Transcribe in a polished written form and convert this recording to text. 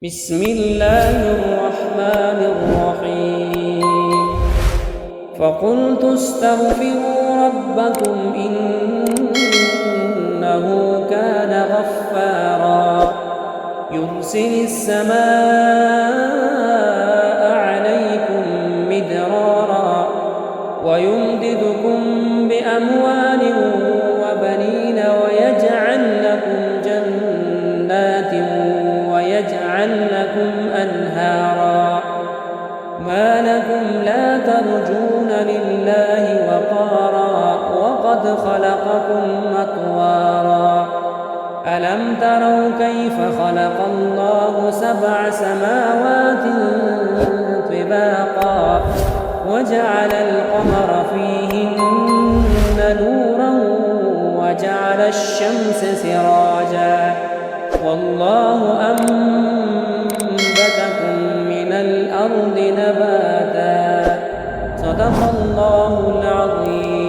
بسم الله الرحمن الرحيم فقلت استغفروا ربكم إنه كان غفارا يرسل السماء عليكم مدرارا ويمددكم بأموال وبنين ويجعل لكم جنات ويجعل لكم أنهارا ما لكم لا ترجون لله وقارا وقد خلقكم أطوارا ألم تروا كيف خلق الله 7 سماوات طباقا وجعل القمر فيهن نورا وجعل الشمس سراجا والله أنبتكم من الأرض نباتا صدق الله العظيم.